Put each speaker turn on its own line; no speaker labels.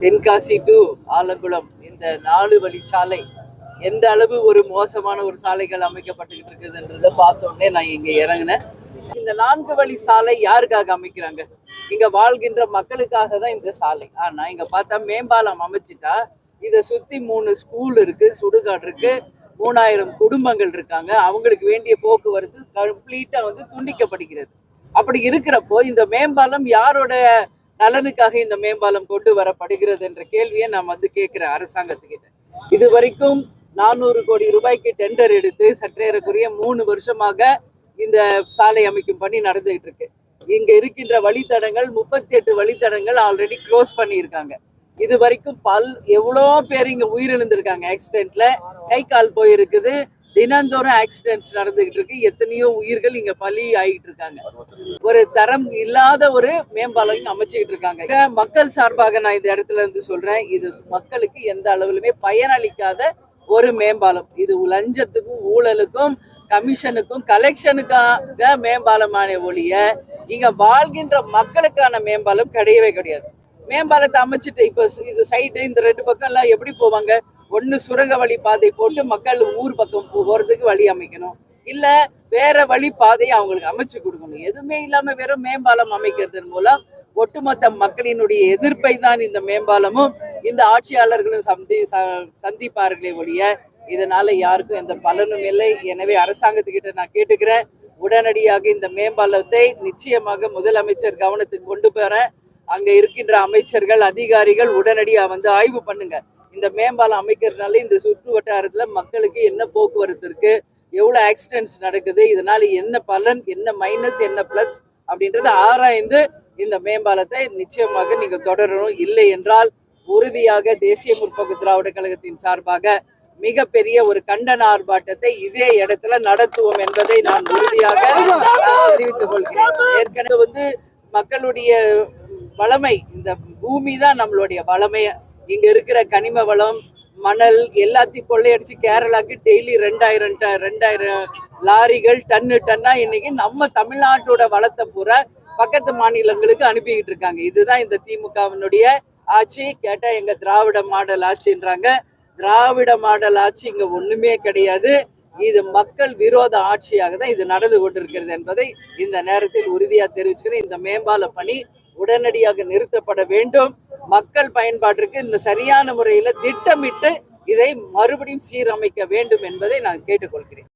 Tenkasi to Alangulam இந்த 4 வழிச்சாலை எந்த அளவு ஒரு மோசமான ஒரு சாலைகள் அமைக்கப்பட்டுக்கிட்டு இருக்குதுன்றத பார்த்தோன்னே நான் இங்க இறங்கினேன். இந்த 4 வழி சாலை யாருக்காக அமைக்கிறாங்க? இங்க வாழ்கின்ற மக்களுக்காக தான் இந்த சாலை. ஆனா இங்க பார்த்தா மேம்பாலம் அமைச்சிட்டா இதை சுத்தி 3 ஸ்கூல் இருக்கு, சுடுகாடு இருக்கு, 3000 குடும்பங்கள் இருக்காங்க. அவங்களுக்கு வேண்டிய போக்குவரத்து கம்ப்ளீட்டா துண்டிக்கப்படுகிறது. அப்படி இருக்கிறப்போ இந்த மேம்பாலம் யாரோட நலனுக்காக இந்த மேம்பாலம் கொண்டு வரப்படுகிறது என்ற கேள்வியை நான் கேட்கிறேன் அரசாங்கத்துக்கிட்ட. இது வரைக்கும் 400 கோடி ரூபாய்க்கு டெண்டர் எடுத்து சற்றேறக்குரிய 3 வருஷமாக இந்த சாலை அமைக்கும் பணி நடந்துகிட்டு இருக்கு. இங்க இருக்கின்ற வழித்தடங்கள் 38 வழித்தடங்கள் ஆல்ரெடி க்ளோஸ் பண்ணியிருக்காங்க. இது வரைக்கும் எவ்வளோ பேர் இங்க உயிரிழந்திருக்காங்க. ஆக்சிடென்ட்ல கை கால் போயிருக்குது. தினந்தோறும் ஆக்சிடென்ட்ஸ் நடந்துகிட்டு இருக்கு. எத்தனையோ உயிர்கள் இங்க பலி ஆகிட்டு இருக்காங்க. ஒரு தரம் இல்லாத ஒரு மேம்பாலம் அமைச்சுக்கிட்டு இருக்காங்க. மக்கள் சார்பாக நான் இந்த இடத்துல சொல்றேன், இது மக்களுக்கு எந்த அளவிலுமே பயனளிக்காத ஒரு மேம்பாலம். இது லஞ்சத்துக்கும் ஊழலுக்கும் கமிஷனுக்கும் கலெக்ஷனுக்காக மேம்பாலமான ஒழிய இங்க வாழ்கின்ற மக்களுக்கான மேம்பாலம் கிடையவே கிடையாது. மேம்பாலத்தை அமைச்சிட்டு இப்ப இது சைடு இந்த 2 பக்கம் எல்லாம் எப்படி போவாங்க? ஒன்னு சுரங்க வழி பாதை போட்டு மக்கள் ஊர் பக்கம் போறதுக்கு வழி அமைக்கணும், இல்ல வேற வழி பாதையை அவங்களுக்கு அமைச்சு கொடுக்கணும். எதுவுமே இல்லாம வெறும் மேம்பாலம் அமைக்கிறதன் மூலம் ஒட்டுமொத்த மக்களினுடைய எதிர்ப்பை தான் இந்த மேம்பாலமும் இந்த ஆட்சியாளர்களும் சந்திப்பார்களே ஒழிய இதனால யாருக்கும் எந்த பலனும் இல்லை. எனவே அரசாங்கத்துக்கிட்ட நான் கேட்டுக்கிறேன், உடனடியாக இந்த மேம்பாலத்தை நிச்சயமாக முதலமைச்சர் கவனத்துக்கு கொண்டு போறேன். அங்க இருக்கின்ற அமைச்சர்கள் அதிகாரிகள் உடனடியா ஆய்வு பண்ணுங்க. இந்த மேம்பாலம் அமைக்கிறதுனால இந்த சுற்று வட்டாரத்துல மக்களுக்கு என்ன போக்குவரத்து இருக்கு, எவ்வளவு ஆக்சிடென்ட்ஸ் நடக்குது, இதனால என்ன பலன், என்ன மைனஸ், என்ன பிளஸ் அப்படின்றத ஆராய்ந்து இந்த மேம்பாலத்தை நிச்சயமாக நீங்க தொடரணும். இல்லை என்றால் உறுதியாக தேசிய முற்போக்கு திராவிட கழகத்தின் சார்பாக மிகப்பெரிய ஒரு கண்டன ஆர்ப்பாட்டத்தை இதே இடத்துல நடத்துவோம் என்பதை நான் உறுதியாக தெரிவித்துக் கொள்கிறேன். ஏற்கனவே மக்களுடைய வளமை, இந்த பூமி தான் நம்மளுடைய வளமைய. இங்க இருக்கிற கனிம வளம், மணல் எல்லாத்தையும் கொள்ளையடிச்சு கேரளாக்கு டெய்லி 2000 லாரிகள் டன்னா இன்னைக்கு நம்ம தமிழ்நாட்டோட வளத்தை பூரா பக்கத்து மாநிலங்களுக்கு அனுப்பிக்கிட்டு இருக்காங்க. இதுதான் இந்த திமுகவினுடைய ஆட்சி. கேட்டா எங்க திராவிட மாடல் ஆட்சின்றாங்க. திராவிட மாடல் ஆட்சி இங்க ஒண்ணுமே கிடையாது. இது மக்கள் விரோத ஆட்சியாக தான் இது நடந்து கொண்டிருக்கிறது என்பதை இந்த நேரத்தில் உறுதியா தெரிவிச்சுக்கிறேன். இந்த மேம்பால பணி உடனடியாக நிறுத்தப்பட வேண்டும். மக்கள் பயன்பாட்டிற்கு இந்த சரியான முறையில திட்டமிட்டு இதை மறுபடியும் சீரமைக்க வேண்டும் என்பதை நான் கேட்டுக்கொள்கிறேன்.